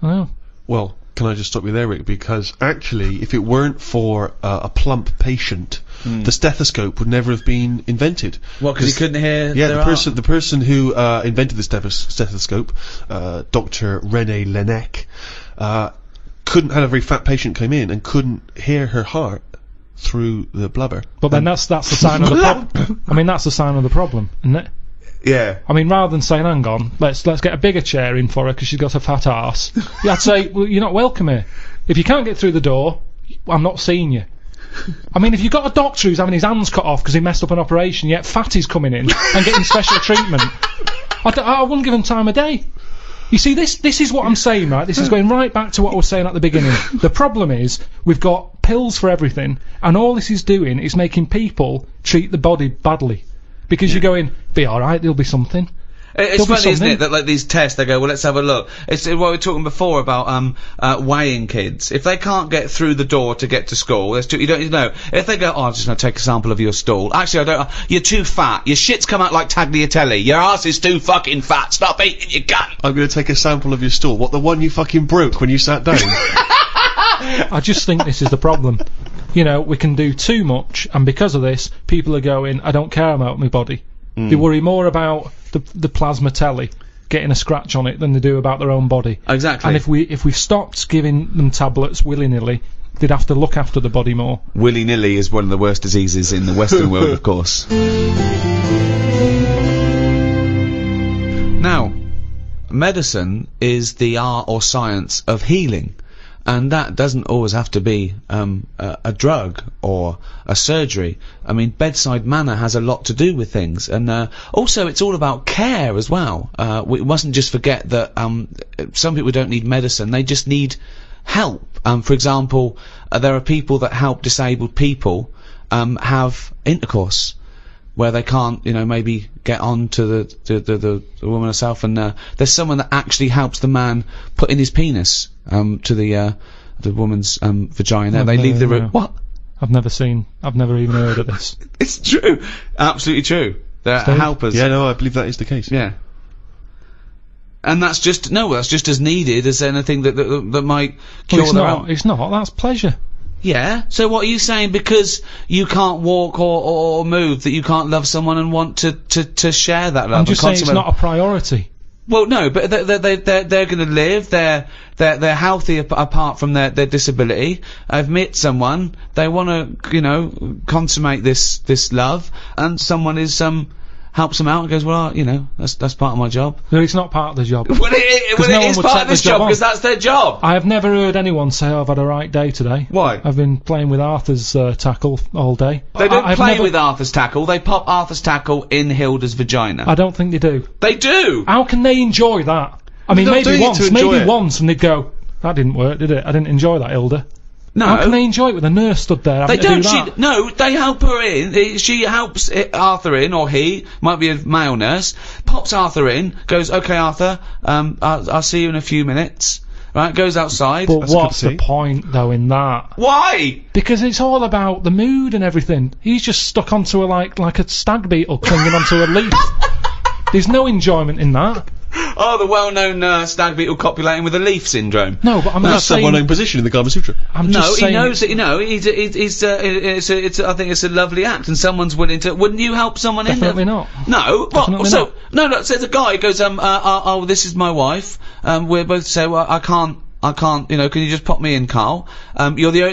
Oh. Well, Can I just stop you there, Rick? Because actually, if it weren't for a plump patient, the stethoscope would never have been invented. Well, because he couldn't hear. Yeah, the person who invented the stethoscope, Dr. René Laennec, had a very fat patient come in and couldn't hear her heart through the blubber. But then that's the sign of the problem. I mean, that's the sign of the problem, isn't it? Yeah. I mean, rather than saying, hang on, let's get a bigger chair in for her because she's got a fat arse, I'd say, well, you're not welcome here. If you can't get through the door, I'm not seeing you. I mean, if you've got a doctor who's having his hands cut off because he messed up an operation, yet fatty's coming in and getting special treatment, I wouldn't give him time of day. You see, this is what I'm saying, right? This is going right back to what I was saying at the beginning. The problem is, we've got pills for everything, and all this is doing is making people treat the body badly. Because you're going, be alright, there'll be something. It's funny, isn't it, that like these tests, they go, well, let's have a look. It's what we were talking before about weighing kids. If they can't get through the door to get to school, you don't know. If they go, I'm just going to take a sample of your stool. Actually, you're too fat. Your shit's come out like tagliatelle. Your ass is too fucking fat. Stop eating your gut. I'm going to take a sample of your stool. What, the one you fucking broke when you sat down? I just think this is the problem. You know, we can do too much, and because of this, people are going, I don't care about my body. They worry more about the plasma telly getting a scratch on it than they do about their own body. Exactly. And if we stopped giving them tablets willy-nilly, they'd have to look after the body more. Willy-nilly is one of the worst diseases in the Western world, of course. Now, medicine is the art or science of healing. And that doesn't always have to be a drug or a surgery. I mean, bedside manner has a lot to do with things, and also it's all about care as well. We mustn't just forget that some people don't need medicine; they just need help. For example, there are people that help disabled people have intercourse where they can't, maybe get on to the woman herself, and there's someone that actually helps the man put in his penis to the woman's vagina. They leave the room. What? I've never even heard of this. It's true, absolutely true. They're helpers. Yeah, no, I believe that is the case. Yeah. And that's just as needed as anything that might cure their own. It's not. That's pleasure. Yeah, so what are you saying, because you can't walk or move, that you can't love someone and want to share that love? I'm just saying it's not a priority. Well, no, but they're going to live. They're healthy apart from their disability. I've met someone, they want to consummate this love, and someone helps them out and goes, well, that's part of my job. No, it's not part of the job. Well, it is part of this job, because that's their job. I have never heard anyone say, I've had a right day today. Why? I've been playing with Arthur's tackle all day. They don't play with Arthur's tackle, they pop Arthur's tackle in Hilda's vagina. I don't think they do. They do! How can they enjoy that? I mean, maybe once, and they'd go, that didn't work, did it? I didn't enjoy that, Hilda. No. How can they enjoy it with a nurse stood there having to do that? No, they help her in. She helps Arthur in, or he, might be a male nurse, pops Arthur in, goes, okay, Arthur, I'll see you in a few minutes. Right, goes outside. But what's the point, though, in that? Why? Because it's all about the mood and everything. He's just stuck onto like a stag beetle clinging onto a leaf. There's no enjoyment in that. Oh, the well-known stag beetle copulating with a leaf syndrome. No, but I'm not saying... That's the well-known position in the Kama Sutra. I'm just saying... he knows that, I think it's a lovely act, and someone's willing to... Wouldn't you help someone in there? Definitely not. No? Definitely not. No, says a guy, goes, this is my wife, we're both say, well, I can't, can you just pop me in, Carl? You're the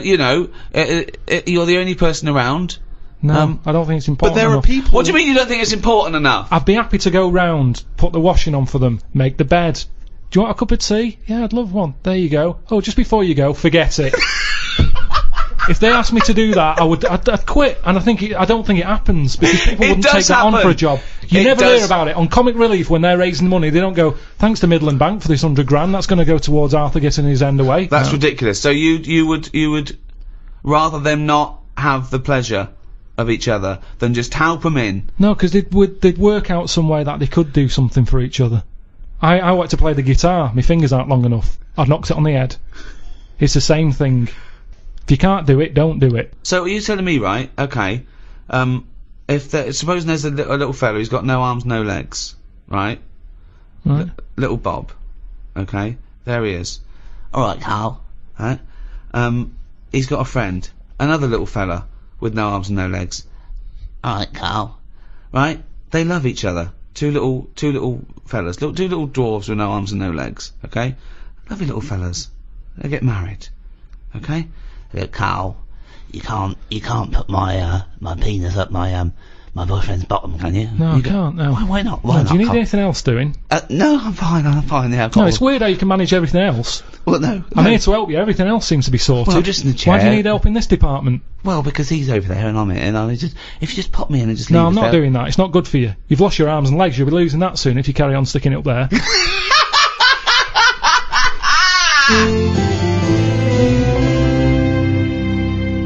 only person around. No, I don't think it's important But there enough. are people... What do you mean you don't think it's important enough? I'd be happy to go round, put the washing on for them, make the bed. Do you want a cup of tea? Yeah, I'd love one. There you go. Oh, just before you go, forget it. If they asked me to do that, I'd quit. And I don't think it happens, because people wouldn't take that on for a job. You never hear about it. On Comic Relief, when they're raising money, they don't go, thanks to Midland Bank for this £100, that's going to go towards Arthur getting his end away. That's ridiculous. So you would rather them not have the pleasure of each other than just help them in? No, because they'd work out some way that they could do something for each other. I like to play the guitar. My fingers aren't long enough. I'd knocked it on the head. It's the same thing. If you can't do it, don't do it. So are you telling me, right? Okay. Supposing there's a little fella who's got no arms, no legs, right? Right. Little Bob. Okay. There he is. All right, Carl. right? He's got a friend, another little fella with no arms and no legs. Alright, Carl. Right? They love each other. Two little fellas. Two little dwarves with no arms and no legs. Okay? Lovely little fellas. They get married. Okay? Carl, you can't put my penis up my boyfriend's bottom, can you? No, I can't, no. Why not? No, do you need anything else doing? No, I'm fine, yeah. No, it's weird how you can manage everything else. Well, no. I'm here to help you, everything else seems to be sorted. Well, just in the chair. Why do you need help in this department? Well, because he's over there and I'm here, and if you just pop me in and just leave No, I'm us not there. doing that, it's not good for you. You've lost your arms and legs, you'll be losing that soon if you carry on sticking it up there.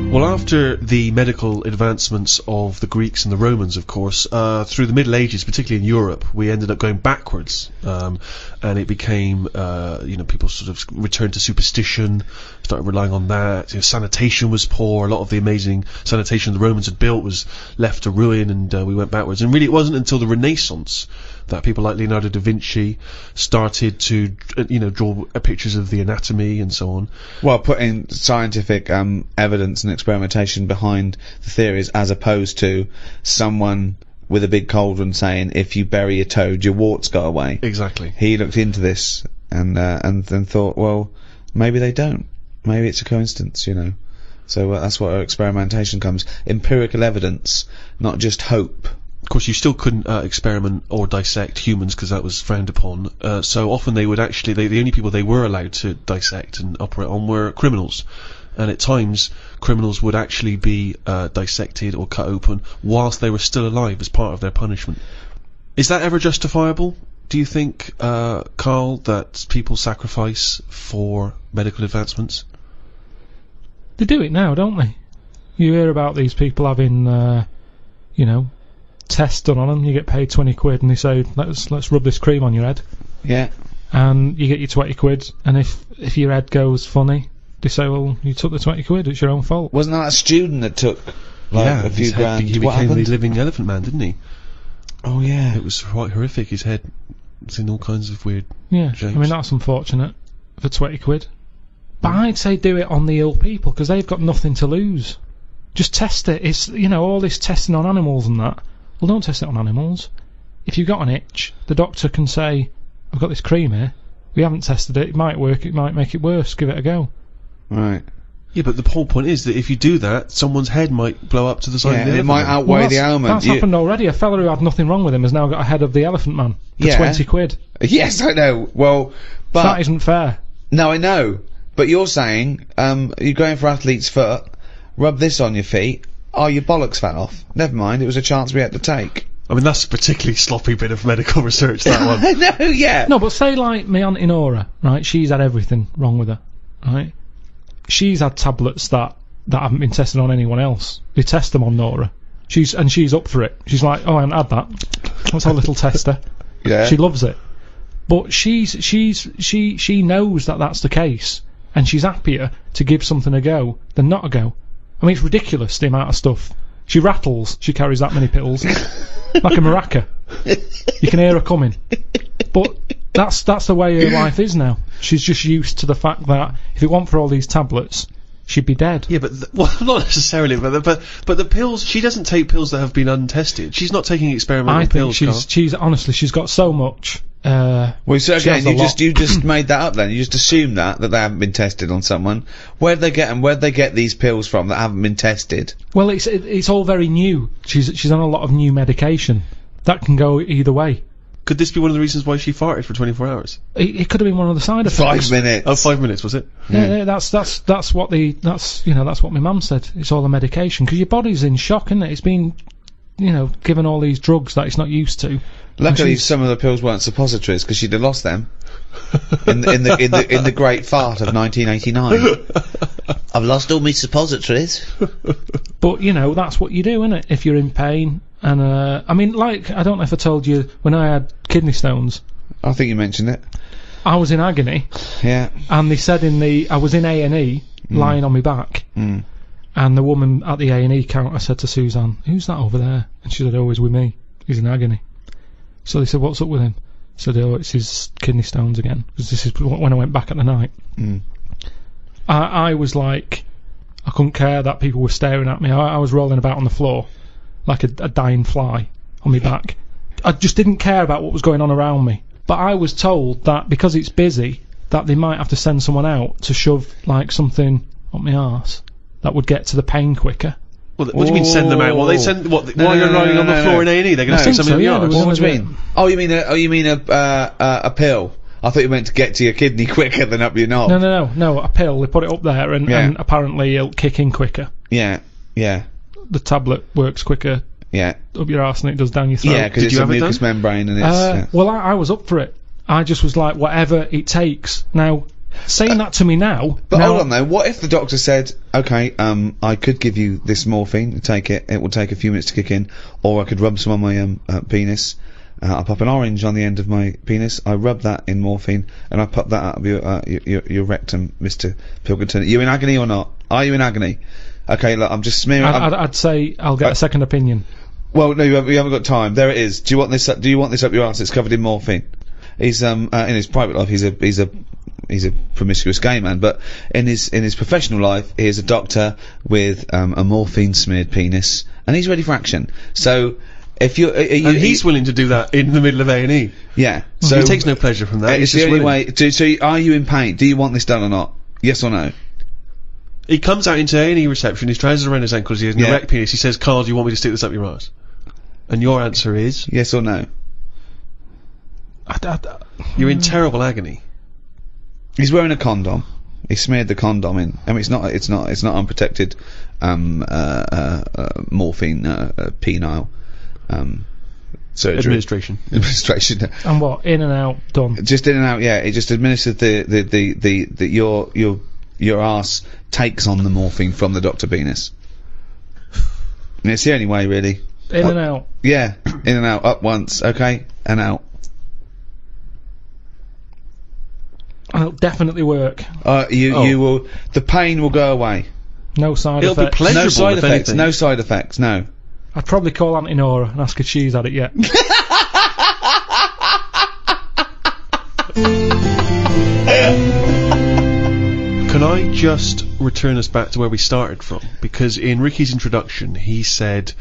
Well, after the medical advancements of the Greeks and the Romans, of course, through the Middle Ages, particularly in Europe, we ended up going backwards, and it became, people sort of returned to superstition, started relying on that. Sanitation was poor. A lot of the amazing sanitation the Romans had built was left to ruin, and we went backwards. And really, it wasn't until the Renaissance that people like Leonardo da Vinci started to, draw pictures of the anatomy and so on. Well, putting scientific evidence and experimentation behind the theories, as opposed to someone with a big cauldron saying, if you bury a toad, your warts go away. Exactly. He looked into this and then thought, well, maybe they don't. Maybe it's a coincidence, So that's where experimentation comes. Empirical evidence, not just hope. Of course, you still couldn't experiment or dissect humans because that was frowned upon. So often they would actually, the only people they were allowed to dissect and operate on were criminals. And at times, criminals would actually be dissected or cut open whilst they were still alive as part of their punishment. Is that ever justifiable? Do you think, Karl, that people sacrifice for medical advancements? They do it now, don't they? You hear about these people having, tests done on them. You get paid 20 quid and they say, let's rub this cream on your head. Yeah. And you get your 20 quid, and if your head goes funny, they say, well, you took the 20 quid, it's your own fault. Wasn't that a student that took a few grand? He became the living elephant man, didn't he? Oh yeah. It was quite horrific. His head was in all kinds of weird shapes. I mean, that's unfortunate for 20 quid. But I'd say do it on the ill people, because they've got nothing to lose. Just test it. It's, all this testing on animals and that. Well, don't test it on animals. If you've got an itch, the doctor can say, I've got this cream here. We haven't tested it. It might work. It might make it worse. Give it a go. Right. Yeah, but the whole point is that if you do that, someone's head might blow up to the side of the elephant. It might outweigh the ailment. That's happened already. A fella who had nothing wrong with him has now got a head of the elephant man for 20 quid. Yes, I know. Well, but that isn't fair. No, I know. But you're saying, you're going for athlete's foot, rub this on your feet, your bollocks fell off. Never mind, it was a chance we had to take. I mean, that's a particularly sloppy bit of medical research, that one. No, yeah. No, but say like my Auntie Nora, right? She's had everything wrong with her, right? She's had tablets that haven't been tested on anyone else. They test them on Nora. She's up for it. She's like, oh, I haven't had that. That's our little tester. Yeah. She loves it. But she knows that that's the case, and she's happier to give something a go than not a go. I mean, it's ridiculous the amount of stuff. She rattles. She carries that many pills, like a maraca. You can hear her coming. But that's the way her life is now. She's just used to the fact that if it weren't for all these tablets, she'd be dead. Yeah, but not necessarily. But the pills. She doesn't take pills that have been untested. She's not taking experimental pills. I think she's honestly, she's got so much. Well, so again, you just made that up. Then you just assume that they haven't been tested on someone. Where'd they get them? Where'd they get these pills from that haven't been tested? Well, it's all very new. She's on a lot of new medication. That can go either way. Could this be one of the reasons why she farted for 24 hours? It could have been one of the side effects. 5 minutes. Oh, 5 minutes, was it? Yeah, that's what my mum said. It's all the medication, because your body's in shock, isn't it? It's been, given all these drugs that it's not used to. Luckily, some of the pills weren't suppositories, because she'd have lost them in the great fart of 1989. I've lost all my suppositories. But that's what you do, innit? If you're in pain, and I mean, I don't know if I told you when I had kidney stones. I think you mentioned it. I was in agony. Yeah. And they said I was in A&E, lying on my back. Mm. And the woman at the A&E counter said to Suzanne, "Who's that over there?" And she said, "Oh, he's with me. He's in agony." So they said, "What's up with him?" I said, "Oh, it's his kidney stones again." Because this is when I went back at the night. Mm. I was like, I couldn't care that people were staring at me. I was rolling about on the floor like a dying fly on my back. I just didn't care about what was going on around me. But I was told that because it's busy, that they might have to send someone out to shove like something up my arse that would get to the pain quicker. Well, what do you mean send them out? Well, they send while you're lying on the floor in A&E, they're going to stick something in your arse. What do you mean? Oh, you mean a pill? I thought you meant to get to your kidney quicker than up your knob. No, a pill. They put it up there, and apparently it'll kick in quicker. Yeah. The tablet works quicker. Yeah. Up your arse than it does down your throat. Yeah, because it's a mucous membrane and it's... Well, I was up for it. I just was like, whatever it takes. Now, saying that to me now... But hold on, though. What if the doctor said, OK, I could give you this morphine, take it, it will take a few minutes to kick in, or I could rub some on my penis, I pop an orange on the end of my penis, I rub that in morphine, and I pop that out of your rectum, Mr. Pilkington. Are you in agony or not? Are you in agony? OK, look, I'm just smearing... I'd say I'll get a second opinion. Well, no, you haven't got time. There it is. Do you want this up your arse? It's covered in morphine. He's in his private life he's a promiscuous gay man, but in his professional life he is a doctor with a morphine smeared penis, and he's ready for action. So if you're and he's willing to do that in the middle of A&E. Yeah. So he takes no pleasure from that. It's the only way. So are you in pain? Do you want this done or not? Yes or no? He comes out into A&E reception, his trousers around his ankles, he has an erect penis, he says, Karl, do you want me to stick this up your arse? And your answer is? Yes or no? You're in terrible agony. He's wearing a condom. He smeared the condom in. I mean, it's not unprotected morphine penile surgery. Administration. And what? In and out, done. Just in and out. Yeah, it just administered your arse takes on the morphine from the Dr. Penis. And it's the only way, really. In and out. Yeah, in and out. Up once, okay, and out. It'll definitely work. You will. The pain will go away. No side effects. It'll be pleasurable. No side effects. Anything. No side effects. No. I'd probably call Auntie Nora and ask if she's had it yet. Can I just return us back to where we started from? Because in Ricky's introduction, he said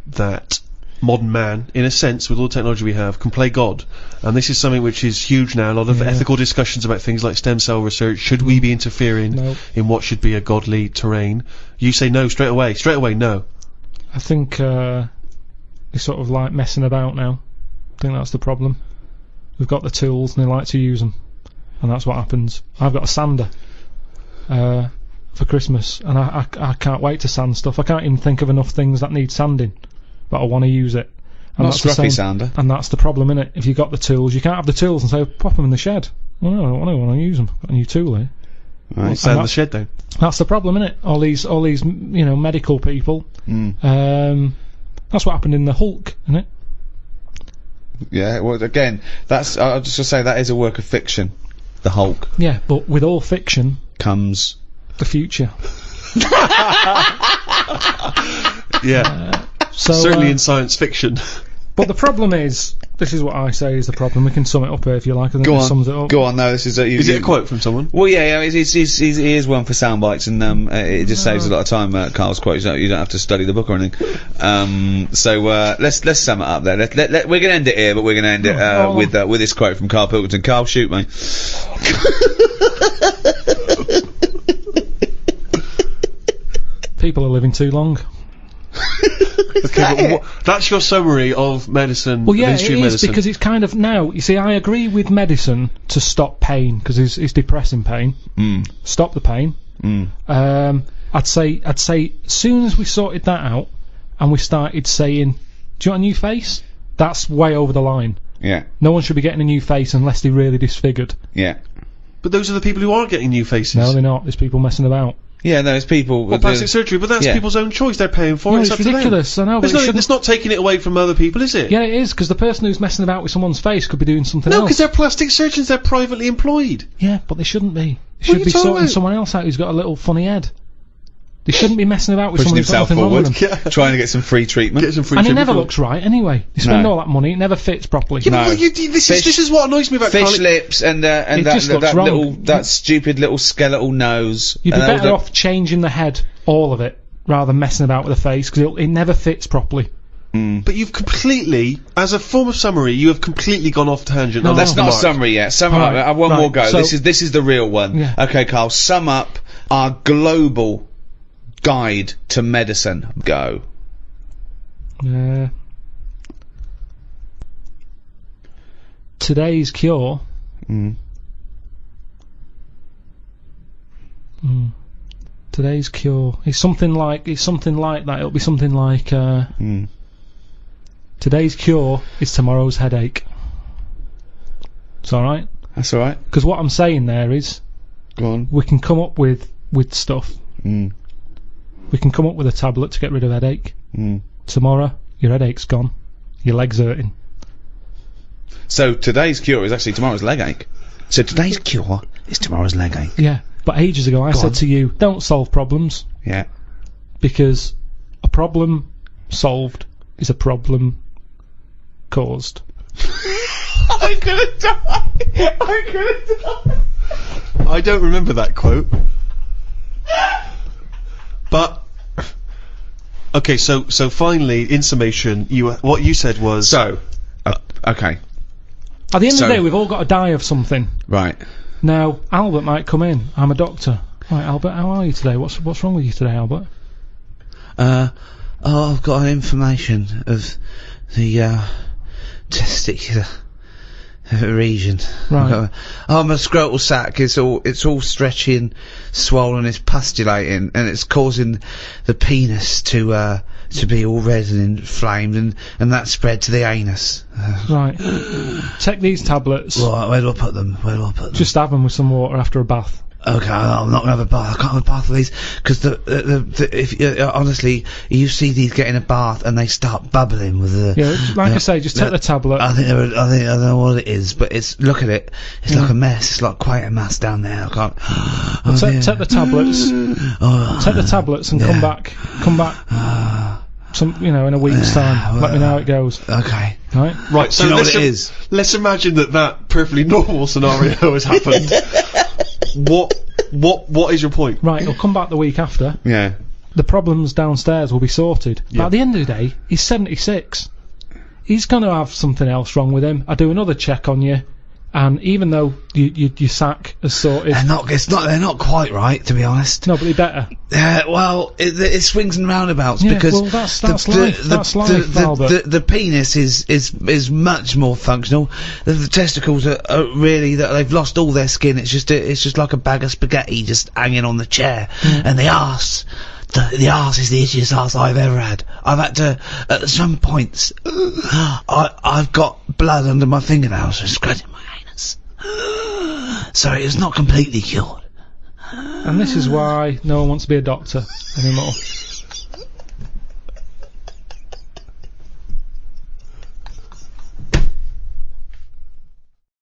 that modern man, in a sense, with all the technology we have, can play God. And this is something which is huge now. A lot of ethical discussions about things like stem cell research. Should we be interfering in what should be a godly terrain? You say no straight away. Straight away, no. I think they're sort of like messing about now. I think that's the problem. We've got the tools and they like to use them. And that's what happens. I've got a sander for Christmas, and I can't wait to sand stuff. I can't even think of enough things that need sanding, but I want to use it. And not scruffy sander. And that's the problem, innit? If you've got the tools, you can't have the tools and say, pop them in the shed. Well, no, I don't want to use them. Got a new tool here. Right. Sand the shed down. That's the problem, innit? All these medical people. That's what happened in the Hulk, innit? Yeah, well, again, I'll just say that is a work of fiction. The Hulk. Yeah, but with all fiction comes the future. Yeah. So, certainly in science fiction. But the problem is, this is what I say is the problem. We can sum it up here if you like. I think it sums it up. Go on. No, this is is it a quote from someone? Well, yeah, he is one for sound bites, and it just saves a lot of time. Carl's quote. You don't have to study the book or anything. So let's sum it up there. We're gonna end it here, but we're gonna end it with this quote from Karl Pilkington. Karl, shoot me. People are living too long. Okay, that's your summary of medicine. Well, yeah, the history it of is, medicine. because it's kind of now. You see, I agree with medicine to stop pain because it's depressing pain. Stop the pain. I'd say, as soon as we sorted that out and we started saying, "Do you want a new face?" That's way over the line. Yeah. No one should be getting a new face unless they're really disfigured. Yeah. But those are the people who are getting new faces. No, they're not. There's people messing about. Yeah, no, it's people. Well, plastic surgery, but that's people's own choice. They're paying for it. It's up ridiculous. To them. I know. But it's not taking it away from other people, is it? Yeah, it is, because the person who's messing about with someone's face could be doing something else. No, because they're plastic surgeons. They're privately employed. Yeah, but they shouldn't be. They should be sorting someone else out who's got a little funny head. They shouldn't be messing about with Pushing someone who's got himself nothing wrong with forward, them. trying to get some free treatment. Get some free And it treatment never for- looks right anyway. You spend No. all that money, it never fits properly. Yeah, but No. well, this is what annoys me about Fish Karl. lips and It that, just looks that wrong. little, that stupid little skeletal nose. You'd be and all better the- off changing the head, all of it, rather than messing about with the face, because it never fits properly. But you've completely, as a form of summary, you have completely gone off tangent. No, on That's off not the a mark. summary yet. Right, I have one right, more go. so- This is the real one. Yeah. Okay, Carl. Sum up our global guide to medicine. Go. Today's cure. Today's cure. It's something like that. It'll be something like. Today's cure is tomorrow's headache. It's all right. That's all right. Because what I'm saying there is, Go on. we can come up with stuff. We can come up with a tablet to get rid of headache. Tomorrow, your headache's gone. Your leg's hurting. So today's cure is actually tomorrow's leg ache. So today's cure is tomorrow's leg ache. Yeah. But ages ago, I said to you, don't solve problems, Yeah. because a problem solved is a problem caused. I'm gonna die. I'm gonna die. I don't remember that quote. But okay, so finally, in summation, what you said was So, okay. At the end of So- the day, we've all got to die of something. Right. Now, Albert might come in. I'm a doctor. Right, Albert, how are you today? What's wrong with you today, Albert? I've got an inflammation of the testicular region. Right. My scrotal sac is all stretchy and swollen. It's pustulating, and it's causing the penis to be all red and inflamed, and that spread to the anus. Right. Take these tablets. Right, where do I put them? Just have them with some water after a bath. Okay, I'm not gonna have a bath. I can't have a bath of these because honestly, you see these get in a bath and they start bubbling with the. Yeah, like I say, just take the tablet. I don't know what it is, but look at it. It's like a mess. It's like quite a mess down there. I can't. Take the tablets. Oh, Take the tablets and come back. In a week's time. Let me know how it goes. okay. Right? right. So Do you know let's what it is? Let's imagine that perfectly normal scenario has happened. What is your point? Right, he'll come back the week after. Yeah. The problems downstairs will be sorted. But at the end of the day, he's 76. He's going to have something else wrong with him. I do another check on you, and even though your sack is sorted... They're not quite right, to be honest. No, but they better. Well, it swings and roundabouts Yeah, because well, that's life. That's life, Albert. the penis is much more functional. The testicles are really that they've lost all their skin. It's just like a bag of spaghetti just hanging on the chair. And the arse. The arse is the itchiest arse I've ever had. I've had to, at some points, I've got blood under my fingernails and scratching my anus. So it's not completely cured. And this is why no one wants to be a doctor anymore.